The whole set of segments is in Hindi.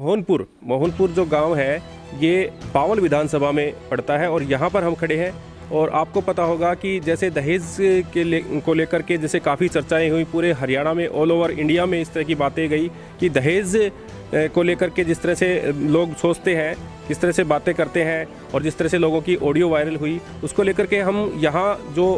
मोहनपुर जो गांव है ये बावल विधानसभा में पड़ता है और यहाँ पर हम खड़े हैं। और आपको पता होगा कि जैसे दहेज को लेकर के जैसे काफ़ी चर्चाएं हुई पूरे हरियाणा में, ऑल ओवर इंडिया में इस तरह की बातें गई कि दहेज को लेकर के जिस तरह से लोग सोचते हैं, किस तरह से बातें करते हैं और जिस तरह से लोगों की ऑडियो वायरल हुई, उसको लेकर के हम यहाँ जो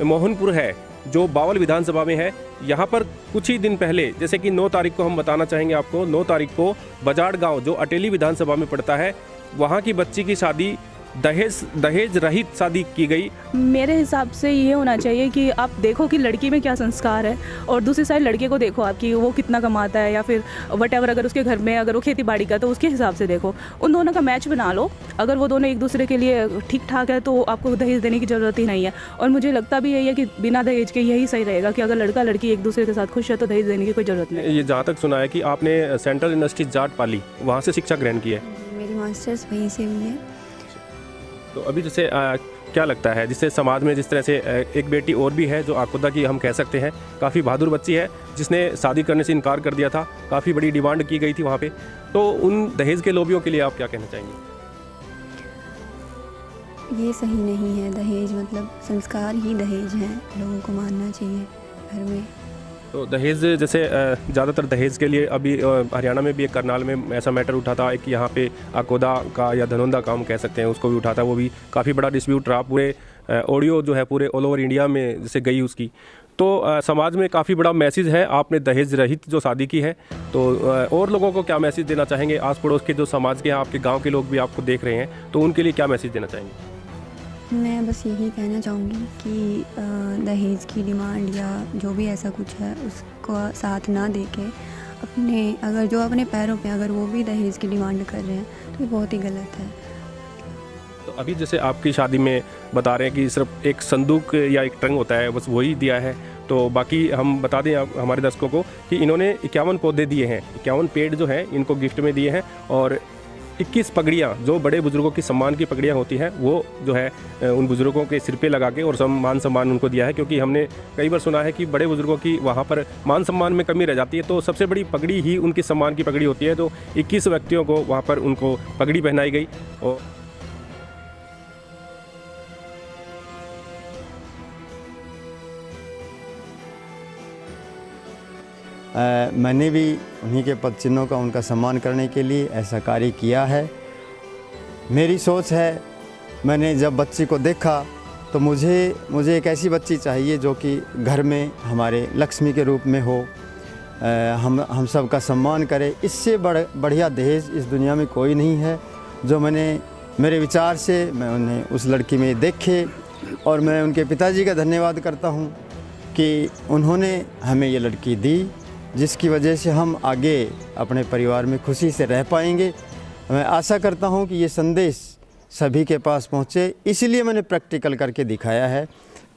मोहनपुर है जो बावल विधानसभा में है, यहाँ पर कुछ ही दिन पहले जैसे कि 9 तारीख को हम बताना चाहेंगे आपको, 9 तारीख को बजाड़ गांव जो अटेली विधानसभा में पड़ता है, वहाँ की बच्ची की शादी दहेज रहित शादी की गई। मेरे हिसाब से ये होना चाहिए कि आप देखो कि लड़की में क्या संस्कार है और दूसरी साइड लड़के को देखो आप कि वो कितना कमाता है या फिर वटएवर, अगर उसके घर में अगर वो खेती बाड़ी का तो उसके हिसाब से देखो, उन दोनों का मैच बना लो। अगर वो दोनों एक दूसरे के लिए ठीक ठाक है तो आपको दहेज देने की ज़रूरत ही नहीं है। और मुझे लगता भी यही है कि बिना दहेज के यही सही रहेगा कि अगर लड़का लड़की एक दूसरे के साथ खुश है तो दहेज देने की कोई ज़रूरत नहीं। ये जहाँ तक सुना है कि आपने सेंट्रल यूनिवर्सिटी जाट पाली, वहाँ से शिक्षा ग्रहण की है। मेरी मास्टर्स वहीं से हुई है। तो अभी जैसे क्या लगता है जिससे समाज में जिस तरह से एक बेटी और भी है जो आकुदा की हम कह सकते हैं, काफ़ी बहादुर बच्ची है जिसने शादी करने से इनकार कर दिया था, काफ़ी बड़ी डिमांड की गई थी वहाँ पे, तो उन दहेज के लोभियों के लिए आप क्या कहना चाहेंगे? ये सही नहीं है। दहेज मतलब संस्कार ही दहेज है, लोगों को मानना चाहिए घर में। तो दहेज जैसे ज़्यादातर दहेज के लिए अभी हरियाणा में भी एक करनाल में ऐसा मैटर उठा था, एक यहाँ पे आकोदा का या धनौंदा का हम कह सकते हैं उसको भी उठा था, वो भी काफ़ी बड़ा डिस्प्यूट रहा, पूरे ऑडियो जो है पूरे ऑल ओवर इंडिया में जैसे गई उसकी। तो समाज में काफ़ी बड़ा मैसेज है, आपने दहेज रहित जो शादी की है, तो और लोगों को क्या मैसेज देना चाहेंगे? आस पड़ोस के जो समाज के हैं, आपके गाँव के लोग भी आपको देख रहे हैं, तो उनके लिए क्या मैसेज देना चाहेंगे? मैं बस यही कहना चाहूँगी कि दहेज की डिमांड या जो भी ऐसा कुछ है उसको साथ ना दे के अगर जो अपने पैरों पे अगर वो भी दहेज की डिमांड कर रहे हैं तो ये बहुत ही गलत है। तो अभी जैसे आपकी शादी में बता रहे हैं कि सिर्फ एक संदूक या एक ट्रंक होता है, बस वही दिया है, तो बाकी हम बता दें हमारे दर्शकों को कि इन्होंने 51 पौधे दिए हैं, 51 पेड़ जो हैं इनको गिफ्ट में दिए हैं और 21 पगड़ियाँ जो बड़े बुजुर्गों की सम्मान की पगड़ियाँ होती हैं वो जो है उन बुजुर्गों के सिर पे लगा के और मान सम्मान उनको दिया है, क्योंकि हमने कई बार सुना है कि बड़े बुजुर्गों की वहाँ पर मान सम्मान में कमी रह जाती है, तो सबसे बड़ी पगड़ी ही उनकी सम्मान की पगड़ी होती है। तो 21 व्यक्तियों को वहाँ पर उनको पगड़ी पहनाई गई। और मैंने भी उन्हीं के पद चिन्हों का उनका सम्मान करने के लिए ऐसा कार्य किया है। मेरी सोच है, मैंने जब बच्ची को देखा तो मुझे एक ऐसी बच्ची चाहिए जो कि घर में हमारे लक्ष्मी के रूप में हो, हम सब का सम्मान करे। इससे बढ़िया दहेज इस दुनिया में कोई नहीं है। जो मेरे विचार से मैं उन्हें उस लड़की में देखे और मैं उनके पिताजी का धन्यवाद करता हूँ कि उन्होंने हमें ये लड़की दी, जिसकी वजह से हम आगे अपने परिवार में खुशी से रह पाएंगे। मैं आशा करता हूं कि ये संदेश सभी के पास पहुंचे, इसलिए मैंने प्रैक्टिकल करके दिखाया है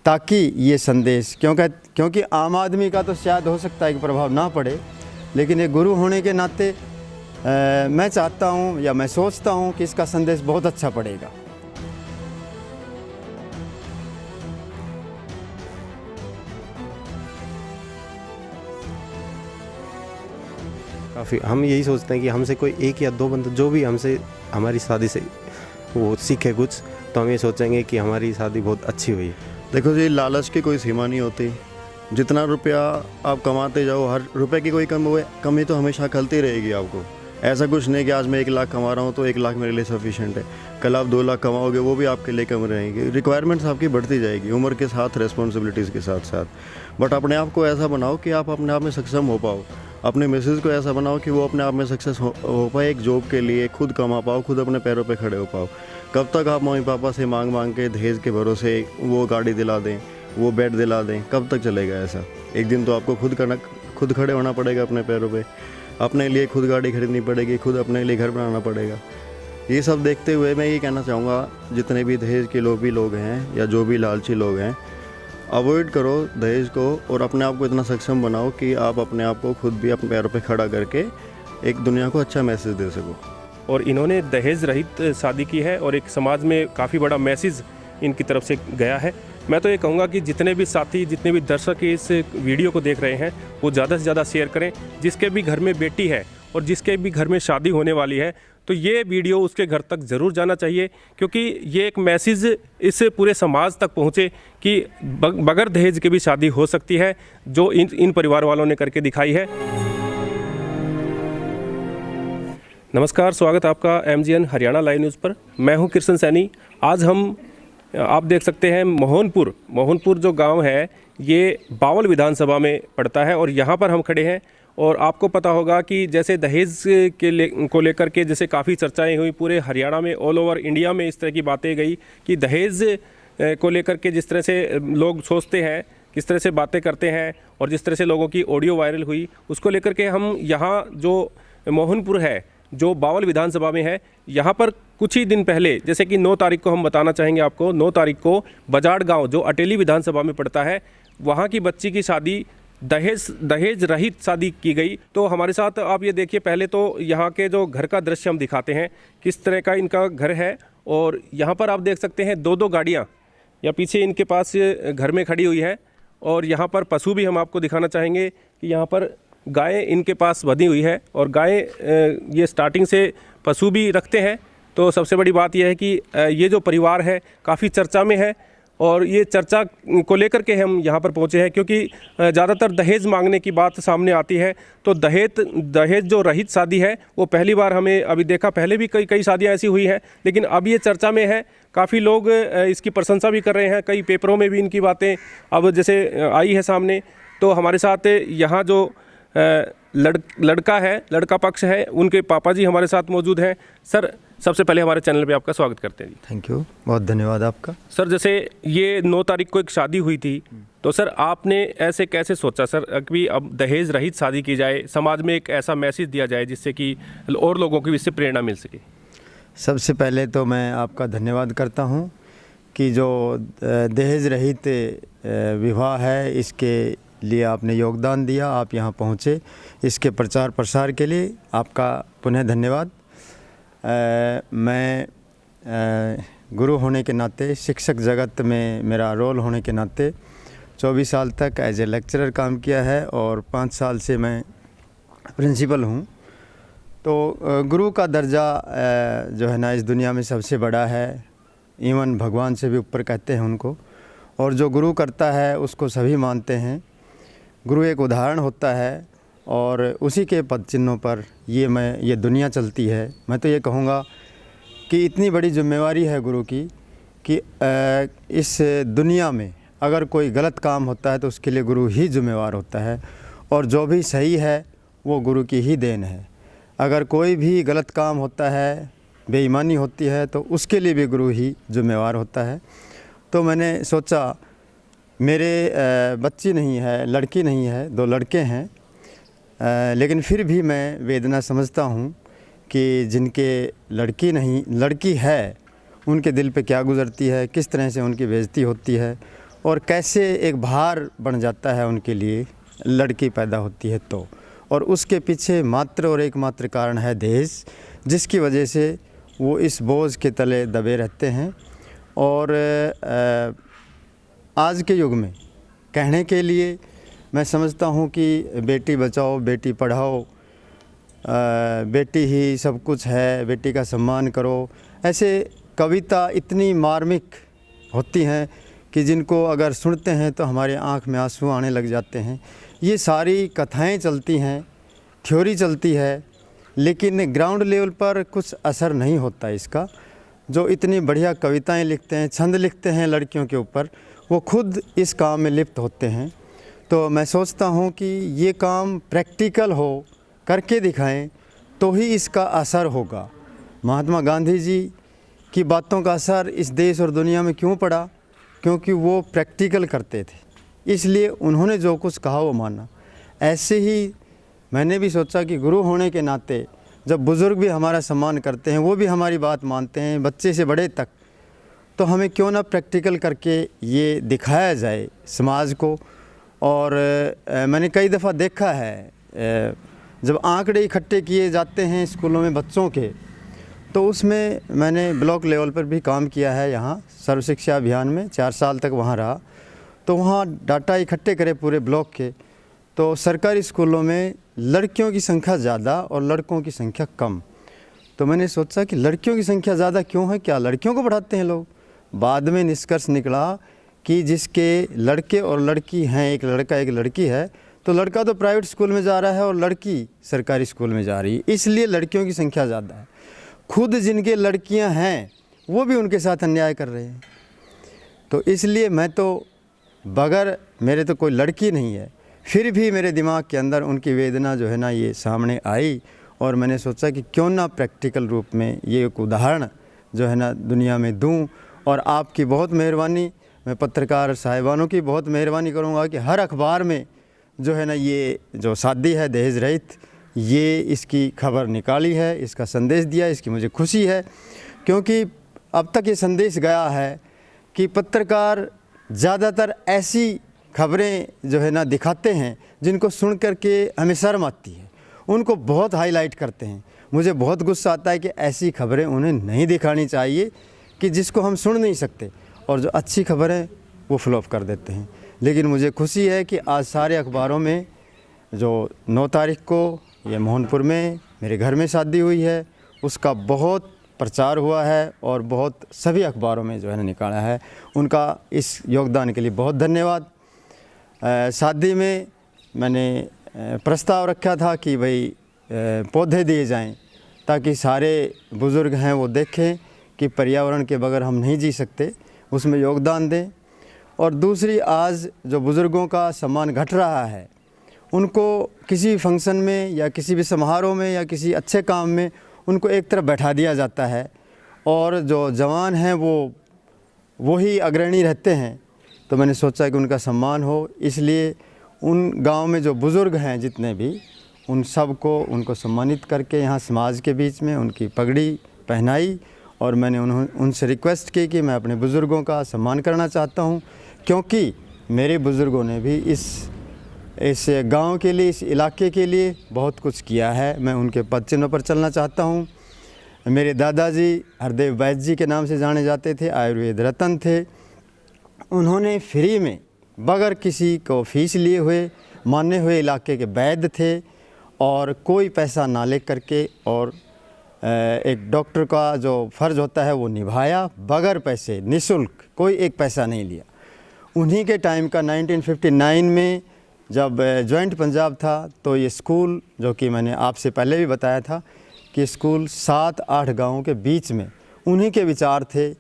ताकि ये संदेश, क्योंकि आम आदमी का तो शायद हो सकता है कि प्रभाव ना पड़े, लेकिन एक गुरु होने के नाते मैं चाहता हूं या मैं सोचता हूं कि इसका संदेश बहुत अच्छा पड़ेगा। काफ़ी हम यही सोचते हैं कि हमसे कोई एक या दो बंदा जो भी हमसे हमारी शादी से वो सीखे कुछ, तो हम ये सोचेंगे कि हमारी शादी बहुत अच्छी हुई। देखो जी, लालच की कोई सीमा नहीं होती। जितना रुपया आप कमाते जाओ, हर रुपए की कोई कमी तो हमेशा खलती रहेगी आपको। ऐसा कुछ नहीं कि आज मैं 1 लाख कमा रहा हूँ तो 1 लाख मेरे लिए सफिशिएंट है, कल आप 2 लाख कमाओगे वो भी आपके लिए कम रहेंगी। रिक्वायरमेंट्स आपकी बढ़ती जाएगी उम्र के साथ, रिस्पॉन्सिबिलिटीज़ के साथ साथ। बट अपने आप को ऐसा बनाओ कि आप अपने आप में सक्षम हो पाओ। अपने मिसेज को ऐसा बनाओ कि वो अपने आप में सक्सेस हो पाए, एक जॉब के लिए खुद कमा पाओ, खुद अपने पैरों पे खड़े हो पाओ। कब तक आप मम्मी पापा से मांग के दहेज के भरोसे वो गाड़ी दिला दें, वो बेड दिला दें, कब तक चलेगा ऐसा? एक दिन तो आपको खुद खड़े होना पड़ेगा अपने पैरों पे, अपने लिए खुद गाड़ी खरीदनी पड़ेगी, खुद अपने लिए घर बनाना पड़ेगा। ये सब देखते हुए मैं ये कहना चाहूँगा, जितने भी दहेज के लोभी लोग हैं या जो भी लालची लोग हैं, अवॉइड करो दहेज को और अपने आप को इतना सक्षम बनाओ कि आप अपने आप को खुद भी अपने पैरों पे खड़ा करके एक दुनिया को अच्छा मैसेज दे सको। और इन्होंने दहेज रहित शादी की है और एक समाज में काफ़ी बड़ा मैसेज इनकी तरफ से गया है। मैं तो ये कहूँगा कि जितने भी साथी, जितने भी दर्शक इस वीडियो को देख रहे हैं वो ज़्यादा से ज़्यादा शेयर करें। जिसके भी घर में बेटी है और जिसके भी घर में शादी होने वाली है, तो ये वीडियो उसके घर तक ज़रूर जाना चाहिए, क्योंकि ये एक मैसेज इस पूरे समाज तक पहुँचे कि बगैर दहेज के भी शादी हो सकती है, जो इन परिवार वालों ने करके दिखाई है। नमस्कार, स्वागत आपका MGN हरियाणा लाइव न्यूज़ पर। मैं हूं कृष्ण सैनी। आज आप देख सकते हैं मोहनपुर जो गांव है ये बावल विधानसभा में पड़ता है और यहाँ पर हम खड़े हैं। और आपको पता होगा कि जैसे दहेज को लेकर के जैसे काफ़ी चर्चाएं हुई पूरे हरियाणा में, ऑल ओवर इंडिया में इस तरह की बातें गई कि दहेज को लेकर के जिस तरह से लोग सोचते हैं, किस तरह से बातें करते हैं और जिस तरह से लोगों की ऑडियो वायरल हुई, उसको लेकर के हम यहाँ जो मोहनपुर है जो बावल विधानसभा में है, यहाँ पर कुछ ही दिन पहले जैसे कि 9 तारीख को हम बताना चाहेंगे आपको, 9 तारीख को बजाड़ गांव जो अटेली विधानसभा में पड़ता है, वहाँ की बच्ची की शादी दहेज रहित शादी की गई। तो हमारे साथ आप ये देखिए, पहले तो यहाँ के जो घर का दृश्य हम दिखाते हैं, किस तरह का इनका घर है। और यहाँ पर आप देख सकते हैं 2-2 गाड़ियाँ या पीछे इनके पास घर में खड़ी हुई है। और यहाँ पर पशु भी हम आपको दिखाना चाहेंगे कि यहाँ पर गाय इनके पास बंधी हुई है और गाय ये स्टार्टिंग से पशु भी रखते हैं। तो सबसे बड़ी बात यह है कि ये जो परिवार है काफ़ी चर्चा में है और ये चर्चा को लेकर के हम यहाँ पर पहुँचे हैं, क्योंकि ज़्यादातर दहेज मांगने की बात सामने आती है। तो दहेज जो रहित शादी है वो पहली बार हमें अभी देखा, पहले भी कई शादियाँ ऐसी हुई हैं, लेकिन अब ये चर्चा में है। काफ़ी लोग इसकी प्रशंसा भी कर रहे हैं, कई पेपरों में भी इनकी बातें अब जैसे आई है सामने। तो हमारे साथ यहाँ जो लड़का पक्ष है, उनके पापा जी हमारे साथ मौजूद हैं। सर, सबसे पहले हमारे चैनल पे आपका स्वागत करते हैं जी। थैंक यू, बहुत धन्यवाद आपका। सर, जैसे ये 9 तारीख को एक शादी हुई थी, तो सर आपने ऐसे कैसे सोचा सर कि अब दहेज रहित शादी की जाए, समाज में एक ऐसा मैसेज दिया जाए जिससे कि और लोगों को इससे प्रेरणा मिल सके? सबसे पहले तो मैं आपका धन्यवाद करता हूं कि जो दहेज रहित विवाह है इसके लिए आपने योगदान दिया, आप यहाँ पहुँचे, इसके प्रचार प्रसार के लिए आपका पुनः धन्यवाद। मैं गुरु होने के नाते, शिक्षक जगत में मेरा रोल होने के नाते 24 साल तक एज ए लेक्चरर काम किया है और 5 साल से मैं प्रिंसिपल हूँ। तो गुरु का दर्जा जो है ना इस दुनिया में सबसे बड़ा है, इवन भगवान से भी ऊपर कहते हैं उनको। और जो गुरु करता है उसको सभी मानते हैं। गुरु एक उदाहरण होता है और उसी के पद चिन्हों पर ये दुनिया चलती है। मैं तो ये कहूँगा कि इतनी बड़ी जिम्मेवारी है गुरु की कि इस दुनिया में अगर कोई गलत काम होता है तो उसके लिए गुरु ही जिम्मेवार होता है, और जो भी सही है वो गुरु की ही देन है। अगर कोई भी गलत काम होता है, बेईमानी होती है, तो उसके लिए भी गुरु ही जिम्मेवार होता है। तो मैंने सोचा, मेरे बच्ची नहीं है, लड़की नहीं है, 2 लड़के हैं, लेकिन फिर भी मैं वेदना समझता हूँ कि जिनके लड़की है उनके दिल पे क्या गुज़रती है, किस तरह से उनकी बेइज्जती होती है और कैसे एक भार बन जाता है उनके लिए लड़की पैदा होती है तो। और उसके पीछे मात्र और एकमात्र कारण है दहेज, जिसकी वजह से वो इस बोझ के तले दबे रहते हैं। और आज के युग में कहने के लिए मैं समझता हूँ कि बेटी बचाओ, बेटी पढ़ाओ, बेटी ही सब कुछ है, बेटी का सम्मान करो, ऐसे कविता इतनी मार्मिक होती हैं कि जिनको अगर सुनते हैं तो हमारे आँख में आंसू आने लग जाते हैं। ये सारी कथाएं चलती हैं, थ्योरी चलती है, लेकिन ग्राउंड लेवल पर कुछ असर नहीं होता इसका। जो इतनी बढ़िया कविताएं लिखते हैं, छंद लिखते हैं लड़कियों के ऊपर, वो खुद इस काम में लिप्त होते हैं। तो मैं सोचता हूँ कि ये काम प्रैक्टिकल हो, करके दिखाएं तो ही इसका असर होगा। महात्मा गांधी जी की बातों का असर इस देश और दुनिया में क्यों पड़ा? क्योंकि वो प्रैक्टिकल करते थे, इसलिए उन्होंने जो कुछ कहा वो माना। ऐसे ही मैंने भी सोचा कि गुरु होने के नाते जब बुज़ुर्ग भी हमारा सम्मान करते हैं, वो भी हमारी बात मानते हैं, बच्चे से बड़े तक, तो हमें क्यों ना प्रैक्टिकल करके ये दिखाया जाए समाज को। और मैंने कई दफ़ा देखा है जब आंकड़े इकट्ठे किए जाते हैं स्कूलों में बच्चों के, तो उसमें मैंने ब्लॉक लेवल पर भी काम किया है। यहाँ सर्व शिक्षा अभियान में 4 साल तक वहाँ रहा, तो वहाँ डाटा इकट्ठे करे पूरे ब्लॉक के, तो सरकारी स्कूलों में लड़कियों की संख्या ज़्यादा और लड़कों की संख्या कम। तो मैंने सोचा कि लड़कियों की संख्या ज़्यादा क्यों है, क्या लड़कियों को पढ़ाते हैं लोग। बाद में निष्कर्ष निकला कि जिसके लड़के और लड़की हैं, एक लड़का एक लड़की है, तो लड़का तो प्राइवेट स्कूल में जा रहा है और लड़की सरकारी स्कूल में जा रही है, इसलिए लड़कियों की संख्या ज़्यादा है। खुद जिनके लड़कियां हैं वो भी उनके साथ अन्याय कर रहे हैं। तो इसलिए मैं तो, बगैर मेरे तो कोई लड़की नहीं है, फिर भी मेरे दिमाग के अंदर उनकी वेदना जो है ना ये सामने आई और मैंने सोचा कि क्यों ना प्रैक्टिकल रूप में ये एक उदाहरण जो है ना दुनिया में दूं। और आपकी बहुत मेहरबानी, मैं पत्रकार साहिबानों की बहुत मेहरबानी करूंगा कि हर अखबार में जो है ना ये जो शादी है दहेज रहित, ये इसकी खबर निकाली है, इसका संदेश दिया, इसकी मुझे खुशी है। क्योंकि अब तक ये संदेश गया है कि पत्रकार ज़्यादातर ऐसी खबरें जो है ना दिखाते हैं जिनको सुन कर के हमें शर्म आती है, उनको बहुत हाईलाइट करते हैं। मुझे बहुत गुस्सा आता है कि ऐसी खबरें उन्हें नहीं दिखानी चाहिए कि जिसको हम सुन नहीं सकते, और जो अच्छी खबरें वो फ्लॉप कर देते हैं। लेकिन मुझे खुशी है कि आज सारे अखबारों में जो 9 तारीख को ये मोहनपुर में मेरे घर में शादी हुई है उसका बहुत प्रचार हुआ है और बहुत सभी अखबारों में जो है ना निकाला है। उनका इस योगदान के लिए बहुत धन्यवाद। शादी में मैंने प्रस्ताव रखा था कि भाई पौधे दिए जाएं ताकि सारे बुज़ुर्ग हैं वो देखें कि पर्यावरण के बगैर हम नहीं जी सकते, उसमें योगदान दें। और दूसरी, आज जो बुज़ुर्गों का सम्मान घट रहा है, उनको किसी फंक्शन में या किसी भी समारोह में या किसी अच्छे काम में उनको एक तरफ बैठा दिया जाता है और जो जवान हैं वो ही अग्रणी रहते हैं। तो मैंने सोचा कि उनका सम्मान हो, इसलिए उन गांव में जो बुज़ुर्ग हैं जितने भी, उन सब को उनको सम्मानित करके यहाँ समाज के बीच में उनकी पगड़ी पहनाई और मैंने उनसे रिक्वेस्ट की कि मैं अपने बुज़ुर्गों का सम्मान करना चाहता हूँ, क्योंकि मेरे बुज़ुर्गों ने भी इस गांव के लिए, इस इलाके के लिए बहुत कुछ किया है। मैं उनके पद चिन्ह पर चलना चाहता हूँ। मेरे दादाजी हरदेव वैद्य जी के नाम से जाने जाते थे, आयुर्वेद रत्न थे। उन्होंने फ्री में, बगैर किसी को फीस लिए हुए, माने हुए इलाके के वैद्य थे और कोई पैसा ना ले करके, और एक डॉक्टर का जो फ़र्ज़ होता है वो निभाया बगैर पैसे, निःशुल्क, कोई एक पैसा नहीं लिया। उन्हीं के टाइम का 1959 में जब जॉइंट पंजाब था, तो ये स्कूल, जो कि मैंने आपसे पहले भी बताया था कि स्कूल 7-8 गाँवों के बीच में, उन्हीं के विचार थे।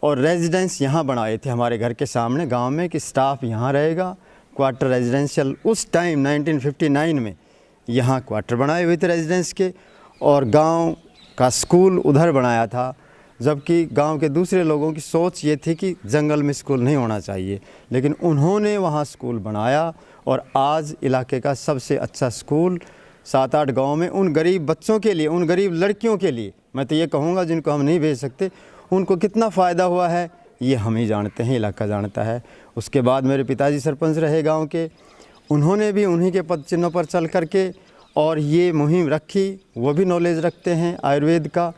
और रेजिडेंस यहाँ बनाए थे हमारे घर के सामने गांव में कि स्टाफ यहाँ रहेगा, क्वार्टर रेजिडेंशियल। उस टाइम 1959 में यहाँ क्वार्टर बनाए हुए थे रेजिडेंस के, और गांव का स्कूल उधर बनाया था। जबकि गांव के दूसरे लोगों की सोच ये थी कि जंगल में स्कूल नहीं होना चाहिए, लेकिन उन्होंने वहाँ स्कूल बनाया और आज इलाके का सबसे अच्छा स्कूल 7-8 गाँव में उन गरीब बच्चों के लिए, उन गरीब लड़कियों के लिए, मैं तो ये कहूँगा जिनको हम नहीं भेज सकते, उनको कितना फ़ायदा हुआ है ये हम ही जानते हैं, इलाका जानता है। उसके बाद मेरे पिताजी सरपंच रहे गांव के, उन्होंने भी उन्हीं के पद चिन्हों पर चल करके और ये मुहिम रखी। वो भी नॉलेज रखते हैं आयुर्वेद का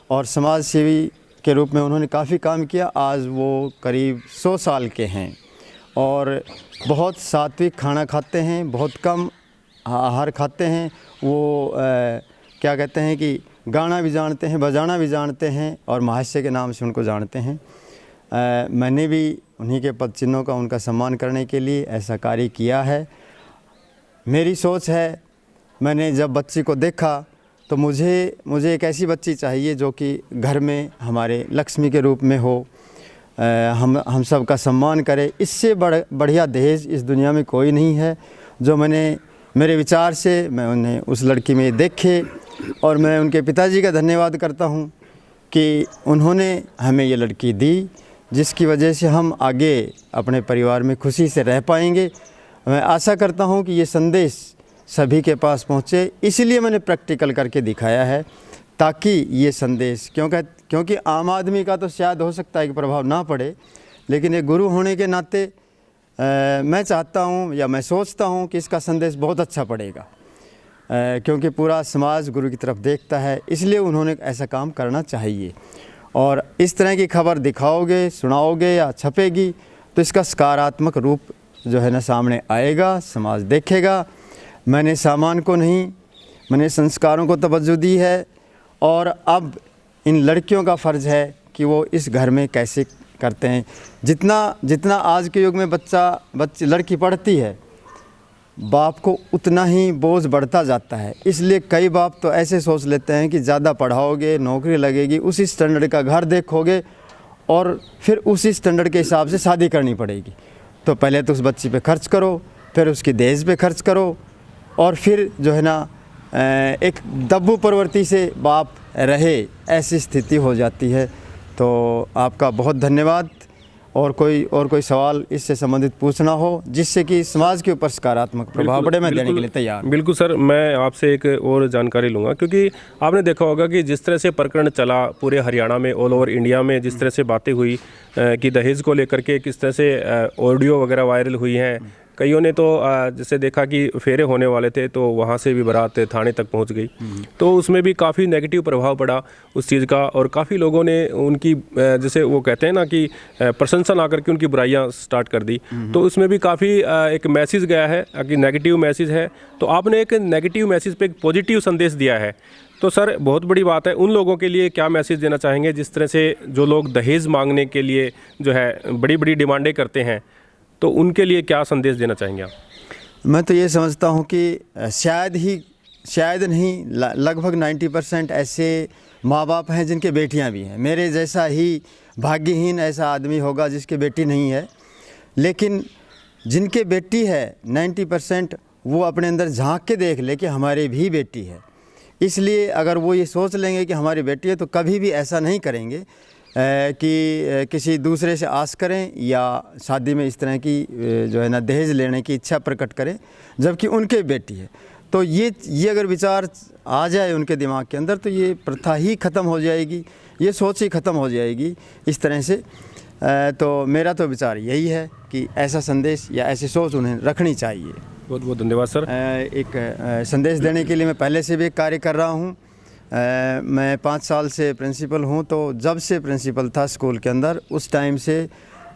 और समाज सेवी के रूप में उन्होंने काफ़ी काम किया। आज वो करीब 100 साल के हैं और बहुत सात्विक खाना खाते हैं, बहुत कम आहार खाते हैं। वो क्या कहते हैं कि गाना भी जानते हैं, बजाना भी जानते हैं और महाशय के नाम से उनको जानते हैं। मैंने भी उन्हीं के पद चिन्हों का, उनका सम्मान करने के लिए ऐसा कार्य किया है। मेरी सोच है, मैंने जब बच्ची को देखा तो मुझे एक ऐसी बच्ची चाहिए जो कि घर में हमारे लक्ष्मी के रूप में हो, हम सब का सम्मान करे। इससे बढ़िया दहेज इस दुनिया में कोई नहीं है। जो मेरे विचार से मैं उन्हें उस लड़की में देखे, और मैं उनके पिताजी का धन्यवाद करता हूं कि उन्होंने हमें ये लड़की दी, जिसकी वजह से हम आगे अपने परिवार में खुशी से रह पाएंगे। मैं आशा करता हूं कि ये संदेश सभी के पास पहुंचे, इसलिए मैंने प्रैक्टिकल करके दिखाया है, ताकि ये संदेश, क्योंकि आम आदमी का तो शायद हो सकता है कि प्रभाव ना पड़े, लेकिन एक गुरु होने के नाते मैं चाहता हूं या मैं सोचता हूं कि इसका संदेश बहुत अच्छा पड़ेगा, क्योंकि पूरा समाज गुरु की तरफ देखता है, इसलिए उन्होंने ऐसा काम करना चाहिए। और इस तरह की खबर दिखाओगे, सुनाओगे या छपेगी तो इसका सकारात्मक रूप जो है ना सामने आएगा, समाज देखेगा। मैंने सामान को नहीं, मैंने संस्कारों को तवज्जो दी है। और अब इन लड़कियों का फ़र्ज़ है कि वो इस घर में कैसे करते हैं। जितना आज के युग में लड़की पढ़ती है, बाप को उतना ही बोझ बढ़ता जाता है। इसलिए कई बाप तो ऐसे सोच लेते हैं कि ज़्यादा पढ़ाओगे, नौकरी लगेगी, उसी स्टैंडर्ड का घर देखोगे और फिर उसी स्टैंडर्ड के हिसाब से शादी करनी पड़ेगी। तो पहले तो उस बच्ची पे खर्च करो, फिर उसकी दहेज पे खर्च करो, और फिर जो है ना एक दब्बू प्रवृत्ति से बाप रहे, ऐसी स्थिति हो जाती है। तो आपका बहुत धन्यवाद। और कोई सवाल इससे संबंधित पूछना हो जिससे कि समाज के ऊपर सकारात्मक प्रभाव पड़े, मैं देने के लिए तैयार। बिल्कुल सर, मैं आपसे एक और जानकारी लूँगा, क्योंकि आपने देखा होगा कि जिस तरह से प्रकरण चला पूरे हरियाणा में, ऑल ओवर इंडिया में, जिस तरह से बातें हुई कि दहेज को लेकर के किस तरह से ऑडियो वगैरह वायरल हुई हैं। कईयों ने तो जैसे देखा कि फेरे होने वाले थे तो वहाँ से भी बारात थाने तक पहुँच गई, तो उसमें भी काफ़ी नेगेटिव प्रभाव पड़ा उस चीज़ का, और काफ़ी लोगों ने उनकी जैसे वो कहते हैं ना कि प्रशंसा ना करके उनकी बुराइयाँ स्टार्ट कर दी। तो उसमें भी काफ़ी एक मैसेज गया है कि नेगेटिव मैसेज है। तो आपने एक नेगेटिव मैसेज पे एक पॉजिटिव संदेश दिया है। तो सर बहुत बड़ी बात है, उन लोगों के लिए क्या मैसेज देना चाहेंगे जिस तरह से जो लोग दहेज मांगने के लिए जो है बड़ी बड़ी डिमांडें करते हैं, तो उनके लिए क्या संदेश देना चाहेंगे आप? मैं तो ये समझता हूँ कि शायद नहीं, लगभग 90% ऐसे माँ बाप हैं जिनके बेटियाँ भी हैं। मेरे जैसा ही भाग्यहीन ऐसा आदमी होगा जिसके बेटी नहीं है, लेकिन जिनके बेटी है 90% वो अपने अंदर झांक के देख ले कि हमारी भी बेटी है। इसलिए अगर वो ये सोच लेंगे कि हमारी बेटी है तो कभी भी ऐसा नहीं करेंगे कि किसी दूसरे से आस करें या शादी में इस तरह की जो है ना दहेज लेने की इच्छा प्रकट करें, जबकि उनके बेटी है। तो ये अगर विचार आ जाए उनके दिमाग के अंदर तो ये प्रथा ही ख़त्म हो जाएगी, ये सोच ही ख़त्म हो जाएगी इस तरह से। तो मेरा तो विचार यही है कि ऐसा संदेश या ऐसी सोच उन्हें रखनी चाहिए। बहुत बहुत धन्यवाद सर। एक संदेश देने के लिए मैं पहले से भी एक कार्य कर रहा हूँ। मैं 5 साल से प्रिंसिपल हूँ, तो जब से प्रिंसिपल था स्कूल के अंदर, उस टाइम से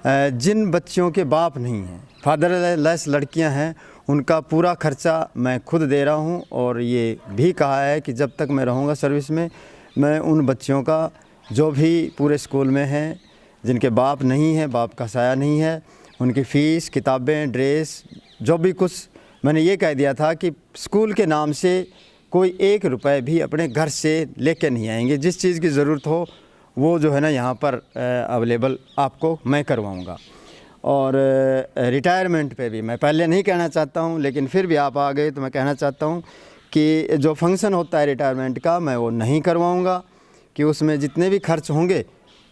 जिन बच्चियों के बाप नहीं हैं, फादरलेस लड़कियां हैं, उनका पूरा खर्चा मैं खुद दे रहा हूँ। और ये भी कहा है कि जब तक मैं रहूँगा सर्विस में, मैं उन बच्चियों का जो भी पूरे स्कूल में हैं जिनके बाप नहीं है, बाप का साया नहीं है, उनकी फ़ीस, किताबें, ड्रेस, जो भी कुछ, मैंने ये कह दिया था कि स्कूल के नाम से कोई 1 रुपये भी अपने घर से लेके नहीं आएंगे। जिस चीज़ की ज़रूरत हो वो जो है ना यहाँ पर अवेलेबल आपको मैं करवाऊँगा। और रिटायरमेंट पे भी मैं पहले नहीं कहना चाहता हूँ, लेकिन फिर भी आप आ गए तो मैं कहना चाहता हूँ कि जो फंक्शन होता है रिटायरमेंट का, मैं वो नहीं करवाऊँगा, कि उसमें जितने भी खर्च होंगे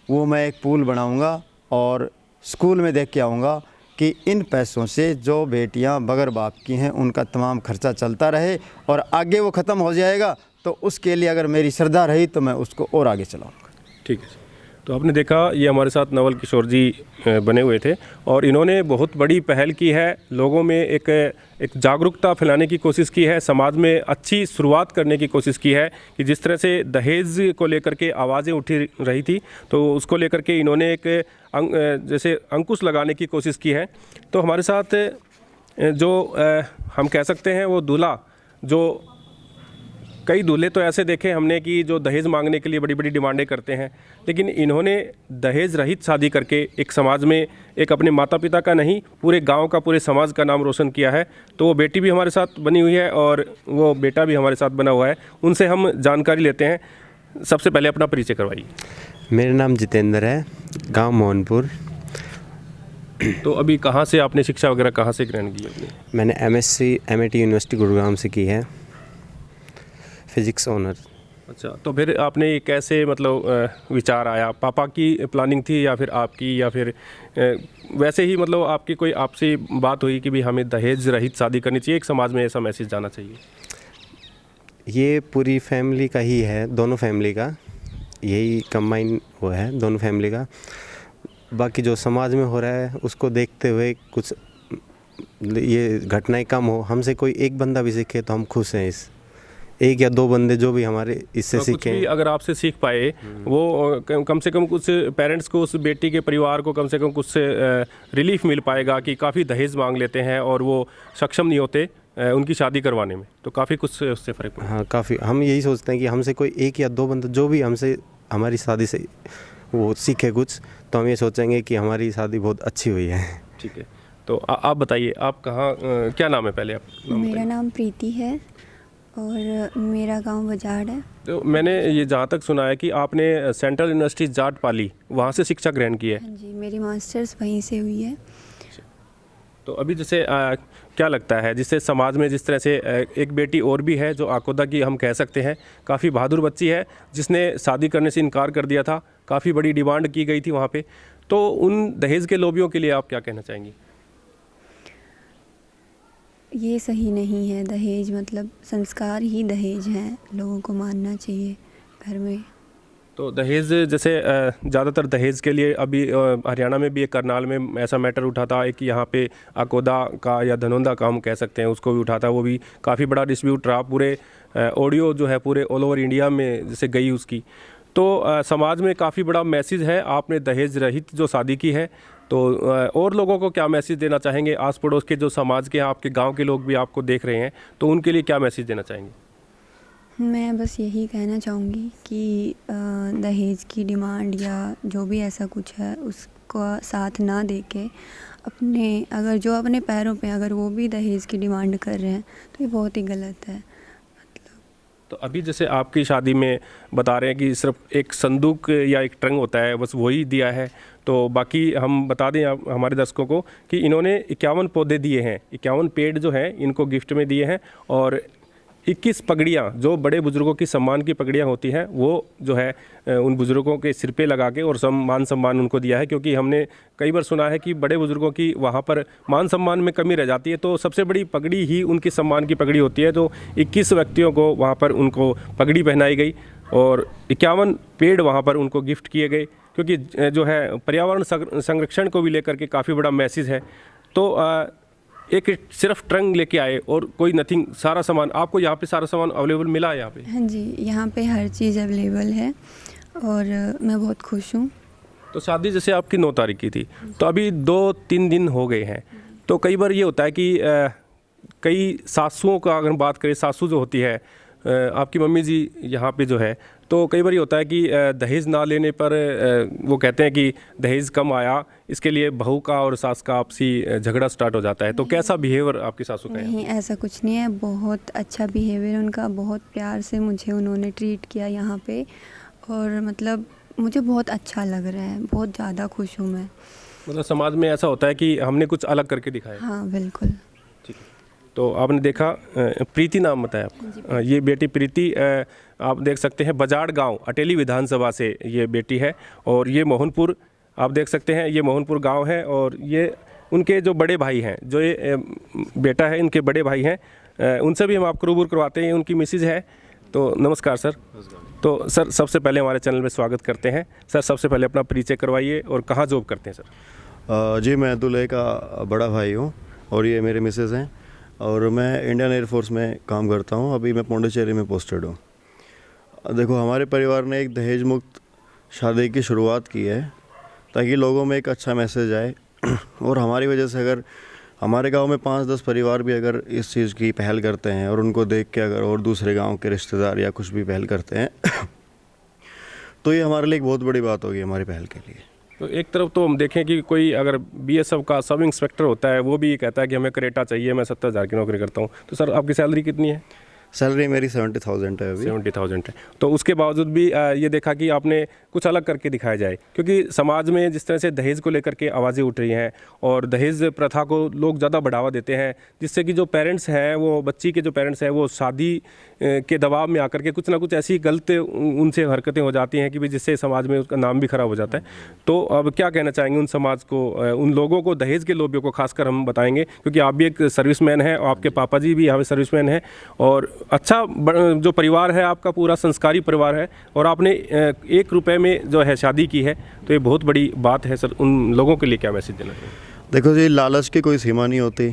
वो मैं एक पूल बनाऊँगा और स्कूल में देख के आऊँगा कि इन पैसों से जो बेटियां बगैर बाप की हैं उनका तमाम खर्चा चलता रहे, और आगे वो ख़त्म हो जाएगा तो उसके लिए अगर मेरी श्रद्धा रही तो मैं उसको और आगे चलाऊँगा। ठीक है। तो आपने देखा, ये हमारे साथ नवल किशोर जी बने हुए थे और इन्होंने बहुत बड़ी पहल की है, लोगों में एक जागरूकता फैलाने की कोशिश की है, समाज में अच्छी शुरुआत करने की कोशिश की है कि जिस तरह से दहेज को लेकर के आवाज़ें उठी रही थी, तो उसको लेकर के इन्होंने एक जैसे अंकुश लगाने की कोशिश की है। तो हमारे साथ जो हम कह सकते हैं वो दूल्हा, जो कई दूल्हे तो ऐसे देखे हमने कि जो दहेज मांगने के लिए बड़ी बड़ी डिमांडें करते हैं, लेकिन इन्होंने दहेज रहित शादी करके एक समाज में एक अपने माता पिता का नहीं, पूरे गांव का, पूरे समाज का नाम रोशन किया है। तो वो बेटी भी हमारे साथ बनी हुई है और वो बेटा भी हमारे साथ बना हुआ है, उनसे हम जानकारी लेते हैं। सबसे पहले अपना परिचय करवाइए। मेरा नाम जितेंद्र है, गाँव मोहनपुर। तो अभी कहाँ से आपने शिक्षा वगैरह कहाँ से ग्रहण की अपनी? मैंने MSc MIT यूनिवर्सिटी गुरुग्राम से की है, फिजिक्स ऑनर। अच्छा, तो फिर आपने कैसे मतलब विचार आया? पापा की प्लानिंग थी या फिर आपकी, या फिर वैसे ही मतलब आपकी कोई आपसे बात हुई कि भी हमें दहेज रहित शादी करनी चाहिए, एक समाज में ऐसा मैसेज जाना चाहिए? ये पूरी फैमिली का ही है, दोनों फैमिली का यही कंबाइन वो है, दोनों फैमिली का। बाकी जो समाज में हो रहा है उसको देखते हुए कुछ ये घटनाएं कम हो, हमसे कोई एक बंदा भी सीखे तो हम खुश हैं। इस 1 या 2 बंदे जो भी हमारे इससे सीखें, अगर आपसे सीख पाए वो कम से कम कुछ पेरेंट्स को, उस बेटी के परिवार को कम से कम कुछ रिलीफ मिल पाएगा कि काफ़ी दहेज मांग लेते हैं और वो सक्षम नहीं होते उनकी शादी करवाने में, तो काफ़ी कुछ उससे फ़र्क पड़ा। हाँ काफ़ी, हम यही सोचते हैं कि हमसे कोई एक या दो बंदा जो भी हमसे हमारी शादी से वो सीखे कुछ, तो हम ये सोचेंगे कि हमारी शादी बहुत अच्छी हुई है। ठीक है, तो आप बताइए, आप कहाँ क्या नाम है पहले आप? मेरा नाम प्रीति है और मेरा गांव बजाड़ है। तो मैंने ये जहाँ तक सुना है कि आपने सेंट्रल यूनिवर्सिटी जाट पाली वहाँ से शिक्षा ग्रहण की है। हाँ जी, मेरी मास्टर्स वहीं से हुई है। तो अभी जैसे क्या लगता है, जिससे समाज में जिस तरह से एक बेटी और भी है जो आकोदा की हम कह सकते हैं, काफ़ी बहादुर बच्ची है जिसने शादी करने से इनकार कर दिया था, काफ़ी बड़ी डिमांड की गई थी वहाँ पे, तो उन दहेज के लोभियों के लिए आप क्या कहना चाहेंगी? ये सही नहीं है, दहेज मतलब संस्कार ही दहेज हैं, लोगों को मानना चाहिए घर में। तो दहेज जैसे ज़्यादातर दहेज के लिए अभी हरियाणा में भी एक करनाल में ऐसा मैटर उठा था, एक यहाँ पे आकोदा का या धनौंदा का हम कह सकते हैं उसको भी उठा था, वो भी काफ़ी बड़ा डिस्प्यूट रहा, पूरे ऑडियो जो है पूरे ऑल ओवर इंडिया में जैसे गई उसकी। तो समाज में काफ़ी बड़ा मैसेज है, आपने दहेज रहित जो शादी की है, तो और लोगों को क्या मैसेज देना चाहेंगे? आस पड़ोस के जो समाज के आपके गाँव के लोग भी आपको देख रहे हैं, तो उनके लिए क्या मैसेज देना चाहेंगे? मैं बस यही कहना चाहूँगी कि दहेज की डिमांड या जो भी ऐसा कुछ है उसका साथ ना दे के अपने, अगर जो अपने पैरों पे अगर वो भी दहेज की डिमांड कर रहे हैं तो ये बहुत ही गलत है। तो अभी जैसे आपकी शादी में बता रहे हैं कि सिर्फ एक संदूक या एक ट्रंक होता है, बस वही दिया है, तो बाकी हम बता दें हमारे दर्शकों को कि इन्होंने 51 पौधे दिए हैं, 51 पेड़ जो हैं इनको गिफ्ट में दिए हैं, और 21 पगड़ियाँ जो बड़े बुजुर्गों की सम्मान की पगड़ियाँ होती हैं वो जो है उन बुजुर्गों के सिर पे लगा के और मान सम्मान उनको दिया है, क्योंकि हमने कई बार सुना है कि बड़े बुजुर्गों की वहाँ पर मान सम्मान में कमी रह जाती है, तो सबसे बड़ी पगड़ी ही उनकी सम्मान की पगड़ी होती है। तो 21 व्यक्तियों को वहाँ पर उनको पगड़ी पहनाई गई और 51 पेड़ वहाँ पर उनको गिफ्ट किए गए, क्योंकि जो है पर्यावरण संरक्षण को भी लेकर के काफ़ी बड़ा मैसेज है। तो एक सिर्फ ट्रंक लेके आए और कोई नथिंग, सारा सामान आपको यहाँ पे सारा सामान अवेलेबल मिला है यहाँ पे? हाँ जी, यहाँ पे हर चीज़ अवेलेबल है और मैं बहुत खुश हूँ। तो शादी जैसे आपकी 9 तारीख की थी, तो अभी 2-3 दिन हो गए हैं, तो कई बार ये होता है कि कई सासुओं का अगर बात करें, सासू जो होती है आपकी मम्मी जी यहाँ पे जो है, तो कई बार ये होता है कि दहेज ना लेने पर वो कहते हैं कि दहेज कम आया, इसके लिए बहू का और सास का आपसी झगड़ा स्टार्ट हो जाता है, तो कैसा बिहेवियर आपकी सासू का है? नहीं, ऐसा कुछ नहीं है, बहुत अच्छा बिहेवियर उनका, बहुत प्यार से मुझे उन्होंने ट्रीट किया यहाँ पे, और मतलब मुझे बहुत अच्छा लग रहा है, बहुत ज़्यादा खुश हूँ मैं। मतलब समाज में ऐसा होता है कि हमने कुछ अलग करके दिखाया। हाँ बिल्कुल। ठीक है, तो आपने देखा, प्रीति नाम बताया आपका, ये बेटी प्रीति आप देख सकते हैं बजाड़ गांव अटेली विधानसभा से ये बेटी है, और ये मोहनपुर आप देख सकते हैं, ये मोहनपुर गांव है, और ये उनके जो बड़े भाई हैं, जो ये बेटा है इनके बड़े भाई हैं, उनसे भी हम आपको रूबरू करवाते हैं, उनकी मिसेज है। तो नमस्कार सर। तो सर सबसे पहले हमारे चैनल में स्वागत करते हैं। सर सबसे पहले अपना परिचय करवाइए और कहाँ जॉब करते हैं सर? जी मैं दूल्हे का बड़ा भाई हूँ और ये मेरे मिसेज़ हैं, और मैं इंडियन एयरफोर्स में काम करता हूँ। अभी मैं पौंडीचेरी में पोस्टेड हूँ। देखो, हमारे परिवार ने एक दहेज मुक्त शादी की शुरुआत की है ताकि लोगों में एक अच्छा मैसेज आए, और हमारी वजह से अगर हमारे गांव में 5-10 परिवार भी अगर इस चीज़ की पहल करते हैं और उनको देख के अगर और दूसरे गांव के रिश्तेदार या कुछ भी पहल करते हैं तो ये हमारे लिए एक बहुत बड़ी बात होगी हमारी पहल के लिए। तो एक तरफ तो हम देखें कि कोई अगर BSF का सब इंस्पेक्टर होता है वो भी कहता है कि हमें करेटा चाहिए, मैं 70,000 की नौकरी करता हूँ, तो सर आपकी सैलरी कितनी है? सैलरी मेरी 70,000 है अभी। 70,000 है। तो उसके बावजूद भी ये देखा कि आपने कुछ अलग करके दिखाया जाए, क्योंकि समाज में जिस तरह से दहेज को लेकर के आवाज़ें उठ रही हैं और दहेज प्रथा को लोग ज़्यादा बढ़ावा देते हैं, जिससे कि जो पेरेंट्स हैं, वो बच्ची के जो पेरेंट्स हैं, वो शादी के दबाव में आकर के कुछ ना कुछ ऐसी गलत उनसे हरकतें हो जाती हैं कि भाई जिससे समाज में उसका नाम भी खराब हो जाता है। तो अब क्या कहना चाहेंगे उन समाज को, उन लोगों को, दहेज के लोभियों को खासकर हम बताएंगे, क्योंकि आप भी एक सर्विसमैन हैं और आपके पापा जी भी यहाँ सर्विसमैन हैं, और अच्छा जो परिवार है आपका पूरा संस्कारी परिवार है, और आपने 1 रुपये में जो है शादी की है, तो ये बहुत बड़ी बात है सर। उन लोगों के लिए क्या मैसेज देना चाहिए? देखो जी, लालच की कोई सीमा नहीं होती।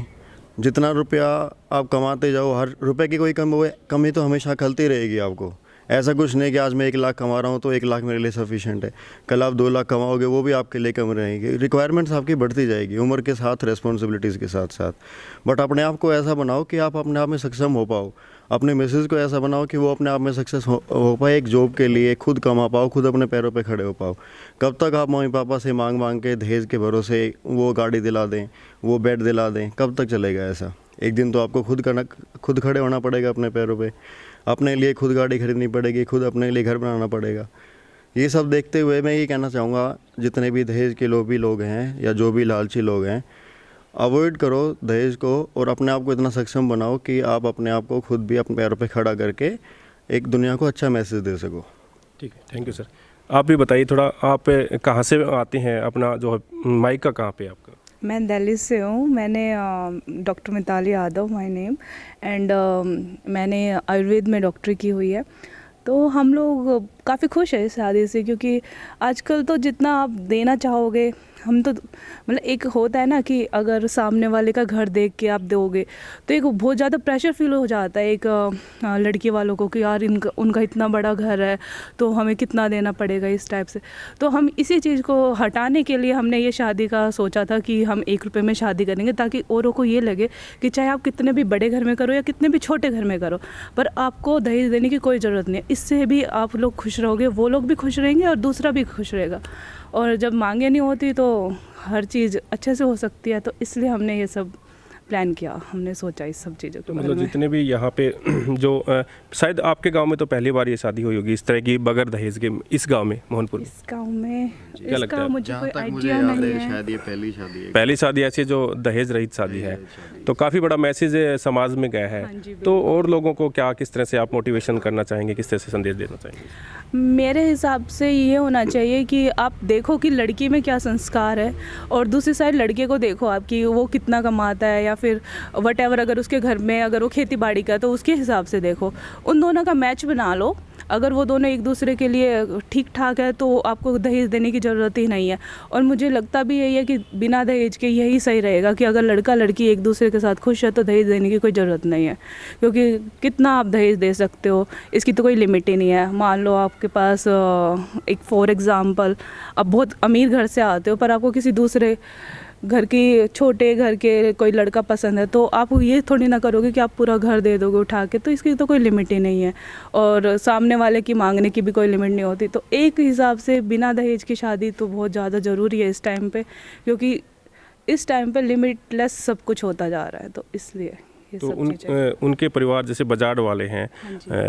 जितना रुपया आप कमाते जाओ, हर रुपए की कोई कमी तो हमेशा खलती रहेगी आपको। ऐसा कुछ नहीं कि आज मैं 1 लाख कमा रहा हूँ तो 1 लाख मेरे लिए सफिशेंट है। कल आप 2 लाख कमाओगे, वो भी आपके लिए कम रहेंगे। रिक्वायरमेंट्स आपकी बढ़ती जाएगी उम्र के साथ, रिस्पॉन्सिबिलिटीज़ के साथ साथ। बट अपने आप को ऐसा बनाओ कि आप अपने आप में सक्षम हो पाओ। अपने मिसेज को ऐसा बनाओ कि वो अपने आप में सक्सेस हो पाए, एक जॉब के लिए खुद कमा पाओ, खुद अपने पैरों पे खड़े हो पाओ। कब तक आप मम्मी पापा से मांग मांग के दहेज के भरोसे वो गाड़ी दिला दें, वो बेड दिला दें, कब तक चलेगा ऐसा? एक दिन तो आपको खुद खड़े होना पड़ेगा अपने पैरों पे। अपने लिए खुद गाड़ी खरीदनी पड़ेगी, खुद अपने लिए घर बनाना पड़ेगा। ये सब देखते हुए मैं ये कहना चाहूँगा, जितने भी दहेज के लोभी लोग हैं या जो भी लालची लोग हैं, अवॉइड करो दहेज को और अपने आप को इतना सक्षम बनाओ कि आप अपने आप को खुद भी अपने पैरों पे खड़ा करके एक दुनिया को अच्छा मैसेज दे सको। ठीक है, थैंक यू सर। आप भी बताइए थोड़ा, आप कहाँ से आते हैं? अपना जो मायका कहाँ पे आपका? मैं दिल्ली से हूँ। मैंने doctor Mitali Yadav my name, and मैंने आयुर्वेद में डॉक्टरी की हुई है। तो हम लोग काफ़ी खुश हैं इस शादी से, क्योंकि आजकल तो जितना आप देना चाहोगे, हम तो मतलब एक होता है ना कि अगर सामने वाले का घर देख के आप दोगे तो एक बहुत ज़्यादा प्रेशर फील हो जाता है एक लड़की वालों को कि यार उनका इतना बड़ा घर है तो हमें कितना देना पड़ेगा, इस टाइप से। तो हम इसी चीज़ को हटाने के लिए हमने ये शादी का सोचा था कि हम 1 रुपये में शादी करेंगे, ताकि औरों को ये लगे कि चाहे आप कितने भी बड़े घर में करो या कितने भी छोटे घर में करो, पर आपको दहेज देने की कोई ज़रूरत नहीं है। इससे भी आप लोग खुश रहोगे, वो लोग भी खुश रहेंगे और दूसरा भी खुश रहेगा। और जब मांगे नहीं होती तो हर चीज़ अच्छे से हो सकती है। तो इसलिए हमने ये सब प्लान किया, हमने सोचा इस सब चीज़ों के बारे में। जितने भी यहाँ पे जो शायद आपके गांव में तो पहली बार ये शादी हुई होगी इस तरह की बगैर दहेज के, इस गांव में, मोहनपुर? इस गांव में क्या लगता है? मुझे कोई आइडिया नहीं है। शायद ये पहली शादी है। पहली शादी ऐसी जो दहेज रहित शादी है, तो काफ़ी बड़ा मैसेज समाज में गया है। तो और लोगों को क्या, किस तरह से आप मोटिवेशन करना चाहेंगे, किस तरह से संदेश देना चाहेंगे? मेरे हिसाब से ये होना चाहिए कि आप देखो कि लड़की में क्या संस्कार है, और दूसरी साइड लड़के को देखो आप कि वो कितना कमाता है, या फिर वट एवर, अगर उसके घर में अगर वो खेती बाड़ी का, तो उसके हिसाब से देखो। उन दोनों का मैच बना लो। अगर वो दोनों एक दूसरे के लिए ठीक ठाक है तो आपको दहेज देने की ज़रूरत ही नहीं है। और मुझे लगता भी यही है कि बिना दहेज के यही सही रहेगा कि अगर लड़का लड़की एक दूसरे के साथ खुश है तो दहेज देने की कोई ज़रूरत नहीं है, क्योंकि कितना आप दहेज दे सकते हो, इसकी तो कोई लिमिट ही नहीं है। मान लो आपके पास एक फॉर एग्ज़ाम्पल आप बहुत अमीर घर से आते हो, पर आपको किसी दूसरे घर की, छोटे घर के कोई लड़का पसंद है, तो आप ये थोड़ी ना करोगे कि आप पूरा घर दे दोगे उठा के। तो इसकी तो कोई लिमिट ही नहीं है, और सामने वाले की मांगने की भी कोई लिमिट नहीं होती। तो एक हिसाब से बिना दहेज की शादी तो बहुत ज़्यादा ज़रूरी है इस टाइम पे, क्योंकि इस टाइम पे लिमिटलेस सब कुछ होता जा रहा है। तो इसलिए ये तो सब उनके परिवार जैसे बजाड़ वाले हैं,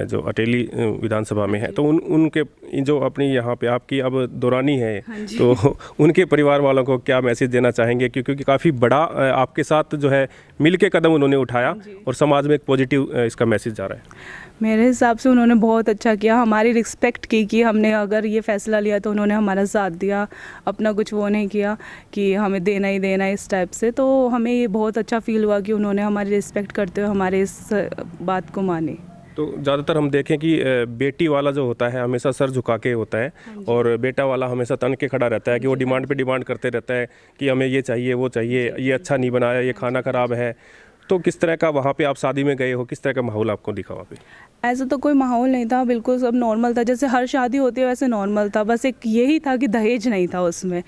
जो अटेली विधानसभा में है, तो उनके जो अपनी यहाँ पे आपकी अब दौरानी है, तो उनके परिवार वालों को क्या मैसेज देना चाहेंगे? क्योंकि काफ़ी बड़ा आपके साथ जो है मिल के कदम उन्होंने उठाया और समाज में एक पॉजिटिव इसका मैसेज जा रहा है। मेरे हिसाब से उन्होंने बहुत अच्छा किया, हमारी रिस्पेक्ट की कि हमने अगर ये फ़ैसला लिया तो उन्होंने हमारा साथ दिया, अपना कुछ वो नहीं किया कि हमें देना ही देना इस टाइप से। तो हमें ये बहुत अच्छा फील हुआ कि उन्होंने हमारी रिस्पेक्ट करते हुए हमारे इस बात को मानी। तो ज़्यादातर हम देखें कि बेटी वाला जो होता है हमेशा सर झुका के होता है, और बेटा वाला हमेशा तन के खड़ा रहता है कि वो डिमांड पे डिमांड करते रहता है कि हमें ये चाहिए, वो चाहिए, ये अच्छा नहीं बनाया, ये खाना ख़राब है। तो किस तरह का वहाँ पे आप शादी में गए हो, किस तरह का माहौल आपको दिखा वहाँ पे? ऐसा तो कोई माहौल नहीं था, बिल्कुल सब नॉर्मल था, जैसे हर शादी होती है वैसे नॉर्मल था। बस एक यही था कि दहेज नहीं था उसमें।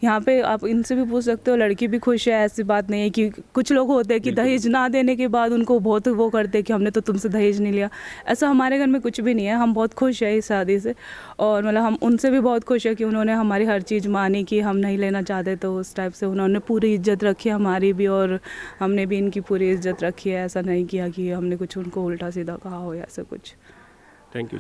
यहाँ पे आप इनसे भी पूछ सकते हो, लड़की भी खुश है, ऐसी बात नहीं है कि कुछ लोग होते हैं कि दहेज ना देने के बाद उनको बहुत वो करते हैं कि हमने तो तुमसे दहेज नहीं लिया। ऐसा हमारे घर में कुछ भी नहीं है, हम बहुत खुश हैं इस शादी से, और मतलब हम उनसे भी बहुत खुश है कि उन्होंने हमारी हर चीज़ मानी कि हम नहीं लेना चाहते, तो उस टाइप से उन्होंने पूरी इज्जत रखी हमारी भी, और हमने भी इनकी पूरी इज्जत रखी है। ऐसा नहीं किया कि हमने कुछ उनको उल्टा सीधा कहा हो या ऐसा कुछ। Thank you.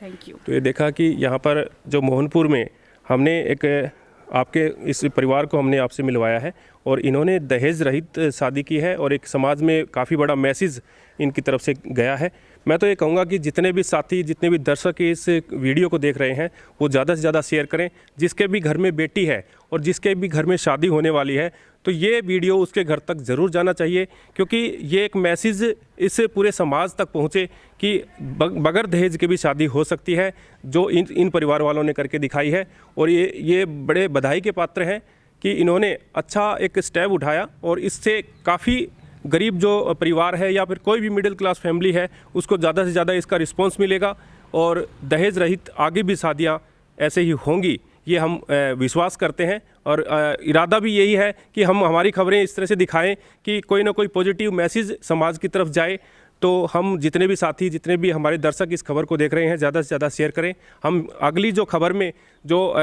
Thank you. तो ये देखा कि यहाँ पर जो मोहनपुर में हमने एक आपके इस परिवार को हमने आपसे मिलवाया है, और इन्होंने दहेज रहित शादी की है, और एक समाज में काफ़ी बड़ा मैसेज इनकी तरफ से गया है। मैं तो ये कहूँगा कि जितने भी साथी, जितने भी दर्शक इस वीडियो को देख रहे हैं, वो ज़्यादा से ज़्यादा शेयर करें। जिसके भी घर में बेटी है और जिसके भी घर में शादी होने वाली है, तो ये वीडियो उसके घर तक ज़रूर जाना चाहिए, क्योंकि ये एक मैसेज इस पूरे समाज तक पहुँचे कि बगैर दहेज के भी शादी हो सकती है, जो इन परिवार वालों ने करके दिखाई है। और ये बड़े बधाई के पात्र हैं कि इन्होंने अच्छा एक स्टेप उठाया, और इससे काफ़ी गरीब जो परिवार है या फिर कोई भी मिडिल क्लास फैमिली है, उसको ज़्यादा से ज़्यादा इसका रिस्पॉन्स मिलेगा। और दहेज रहित आगे भी शादियाँ ऐसे ही होंगी, ये हम विश्वास करते हैं। और इरादा भी यही है कि हम हमारी खबरें इस तरह से दिखाएं कि कोई ना कोई पॉजिटिव मैसेज समाज की तरफ जाए। तो हम जितने भी साथी, जितने भी हमारे दर्शक इस खबर को देख रहे हैं, ज़्यादा से ज़्यादा शेयर करें। हम अगली जो खबर में जो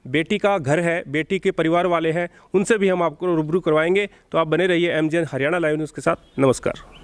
बेटी का घर है, बेटी के परिवार वाले हैं, उनसे भी हम आपको रूबरू करवाएंगे। तो आप बने रहिए MGN हरियाणा लाइव न्यूज़ के साथ। नमस्कार।